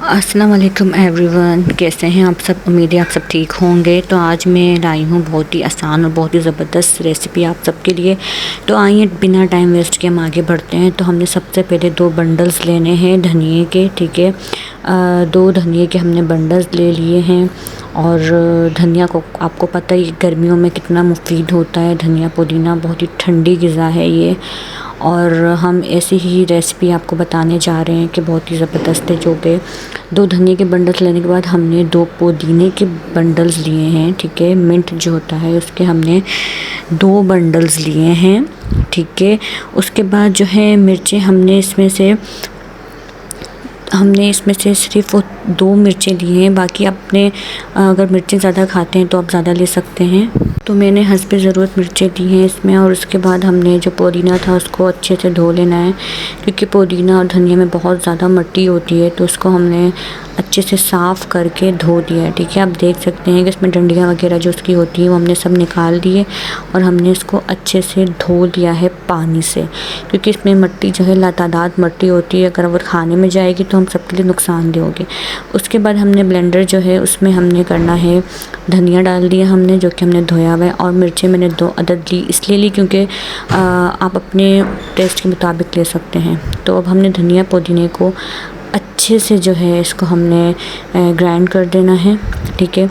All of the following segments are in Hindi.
अस्सलाम वालेकुम एवरीवन, कैसे हैं आप सब। उम्मीद है आप सब ठीक होंगे। तो आज मैं लाई हूँ बहुत ही आसान और बहुत ही ज़बरदस्त रेसिपी आप सबके लिए। तो आइए बिना टाइम वेस्ट के हम आगे बढ़ते हैं। तो हमने सबसे पहले 2 बंडल्स लेने हैं धनिए के, ठीक है। 2 धनिए के हमने बंडल्स ले लिए हैं। और धनिया को आपको पता ही गर्मियों में कितना मुफीद होता है। धनिया पुदीना बहुत ही ठंडी ग़िज़ा है ये, और हम ऐसी ही रेसिपी आपको बताने जा रहे हैं कि बहुत ही ज़बरदस्त है। जो कि 2 धनिए के बंडल्स लेने के बाद हमने 2 पुदीने के बंडल्स लिए हैं, ठीक है। मिंट जो होता है उसके हमने 2 बंडल्स लिए हैं, ठीक है। उसके बाद जो है मिर्चें हमने इसमें से सिर्फ 2 मिर्चें ली हैं। बाकी अपने अगर मिर्चें ज़्यादा खाते हैं तो आप ज़्यादा ले सकते हैं। तो मैंने हस्बे ज़रूरत मिर्चें दी हैं इसमें। और उसके बाद हमने जो पुदीना था उसको अच्छे से धो लेना है, क्योंकि पुदीना और धनिया में बहुत ज़्यादा मिट्टी होती है। तो उसको हमने अच्छे से साफ़ करके धो दिया है, ठीक है। आप देख सकते हैं कि इसमें डंडियाँ वगैरह जो उसकी होती है वो हमने सब निकाल दिए और हमने इसको अच्छे से धो लिया है पानी से, क्योंकि इसमें मिट्टी जो है लातादाद मिट्टी होती है। अगर वो खाने में जाएगी तो हम सबके लिए नुकसानदेह होगी। उसके बाद हमने ब्लेंडर जो है उसमें हमने करना है, धनिया डाल दिया हमने जो कि हमने धोया हुआ है। और मिर्चें मैंने 2 अदद ली, इसलिए ली क्योंकि आप अपने टेस्ट के मुताबिक ले सकते हैं। तो अब हमने धनिया पुदीने को अच्छे से जो है इसको हमने ग्राइंड कर देना है, ठीक है।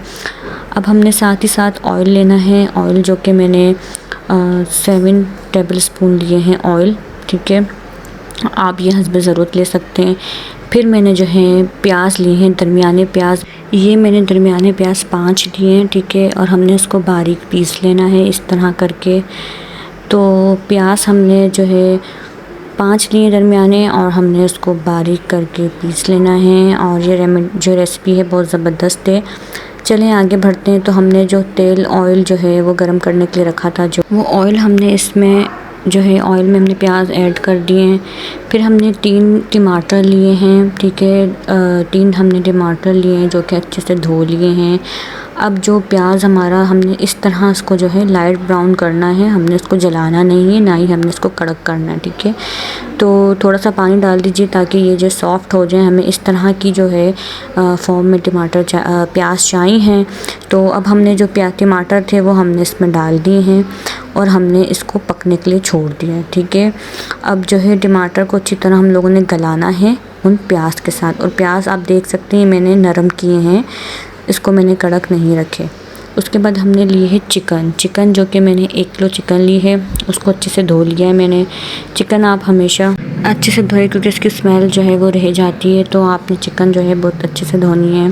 अब हमने साथ ही साथ ऑयल लेना है। ऑयल जो कि मैंने 7 टेबल स्पून लिए हैं ऑयल, ठीक है। आप ये हस्बे ज़रूरत ले सकते हैं। फिर मैंने जो है प्याज लिए हैं, दरमियाने प्याज। ये मैंने दरमियाने प्याज 5 लिए हैं, ठीक है। और हमने इसको बारीक पीस लेना है इस तरह करके। तो प्याज हमने जो है 5 लिए दरमियाने, और हमने उसको बारीक करके पीस लेना है। और ये जो रेसिपी है बहुत ज़बरदस्त है। चलें आगे बढ़ते हैं। तो हमने जो तेल ऑयल जो है वो गरम करने के लिए रखा था, जो वो ऑयल हमने इसमें जो है ऑयल में हमने प्याज ऐड कर दिए हैं। फिर हमने 3 टमाटर लिए हैं, ठीक है। 3 हमने टमाटर लिए हैं जो कि अच्छे से धो लिए हैं। अब जो प्याज हमारा, हमने इस तरह इसको जो है लाइट ब्राउन करना है। हमने इसको जलाना नहीं है, ना ही हमने इसको कड़क करना है, ठीक है। तो थोड़ा सा पानी डाल दीजिए ताकि ये जो सॉफ़्ट हो जाए। हमें इस तरह की जो है फॉर्म में प्याज चाहिए हैं। तो अब हमने जो टमाटर थे वो हमने इसमें डाल दिए हैं और हमने इसको पकने के लिए छोड़ दिया है, ठीक है। अब जो है टमाटर को अच्छी तरह हम लोगों ने गलाना है उन प्याज के साथ। और प्याज आप देख सकते हैं मैंने नरम किए हैं, इसको मैंने कड़क नहीं रखे। उसके बाद हमने लिए है चिकन जो कि मैंने 1 किलो चिकन ली है, उसको अच्छे से धो लिया है मैंने। चिकन आप हमेशा अच्छे से धोए क्योंकि इसकी स्मेल जो है वो रह जाती है। तो आपने चिकन जो है बहुत अच्छे से धोनी है।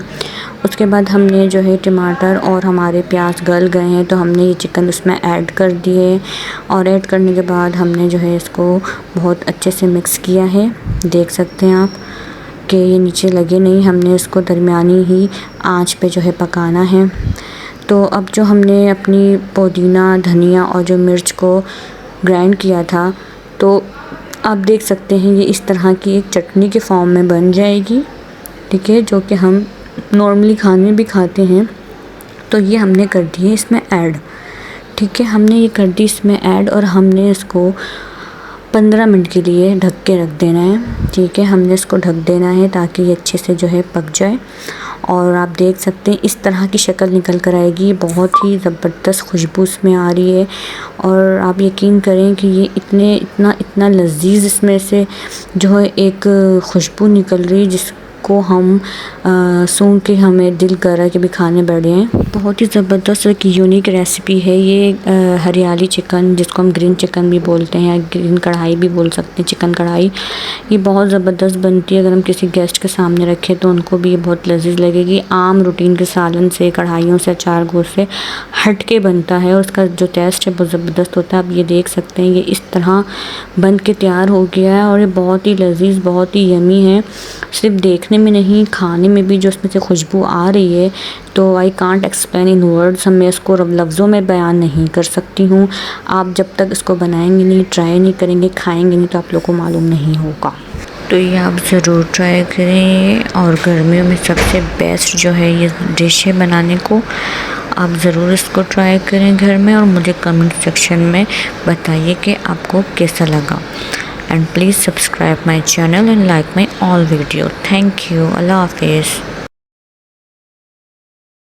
उसके बाद हमने जो है टमाटर और हमारे प्याज गल गए हैं तो हमने ये चिकन उसमें ऐड कर दिए। और ऐड करने के बाद हमने जो है इसको बहुत अच्छे से मिक्स किया है। देख सकते हैं आप कि ये नीचे लगे नहीं। हमने इसको दरमियानी ही आंच पे जो है पकाना है। तो अब जो हमने अपनी पुदीना, धनिया और जो मिर्च को ग्राइंड किया था, तो आप देख सकते हैं ये इस तरह की एक चटनी के फॉर्म में बन जाएगी, ठीक है। जो कि हम नॉर्मली खाने में भी खाते हैं। तो ये हमने कर दी है इसमें ऐड, ठीक है। हमने ये कर दी इसमें ऐड और हमने इसको 15 मिनट के लिए ढक के रख देना है, ठीक है। हमने इसको ढक देना है ताकि ये अच्छे से जो है पक जाए। और आप देख सकते हैं इस तरह की शक्ल निकल कर आएगी। बहुत ही ज़बरदस्त खुशबू इसमें आ रही है। और आप यकीन करें कि ये इतना लज़ीज़ इसमें से जो है एक खुशबू निकल रही है जिसको हम सूंघ के हमें दिल कर रहा है कि भी खाने बैठे हैं। बहुत ही ज़बरदस्त एक यूनिक रेसिपी है ये। हरियाली चिकन, जिसको हम ग्रीन चिकन भी बोलते हैं या ग्रीन कढ़ाई भी बोल सकते हैं, चिकन कढ़ाई, ये बहुत ज़बरदस्त बनती है। अगर हम किसी गेस्ट के सामने रखें तो उनको भी ये बहुत लजीज लगेगी। आम रूटीन के सालन से, कढ़ाइयों से, अचार गोश्त से हट के बनता है और उसका जो टेस्ट है बहुत ज़बरदस्त होता है। आप ये देख सकते हैं ये इस तरह बन के तैयार हो गया है और ये बहुत ही लजीज, बहुत ही यमी है। सिर्फ देखने में नहीं, खाने में भी जो इसमें से खुशबू आ रही है तो I can't explain in words. मैं इसको लफ्ज़ों में बयान नहीं कर सकती हूँ। आप जब तक इसको बनाएंगे नहीं, ट्राई नहीं करेंगे, खाएंगे नहीं, तो आप लोगों को मालूम नहीं होगा। तो ये आप ज़रूर ट्राई करें। और गर्मियों में सबसे बेस्ट जो है ये डिश है बनाने को। आप ज़रूर इसको ट्राई करें घर में और मुझे कमेंट सेक्शन में बताइए कि आपको कैसा लगा। and please subscribe my channel and like my all video. Thank you. Allah Hafiz.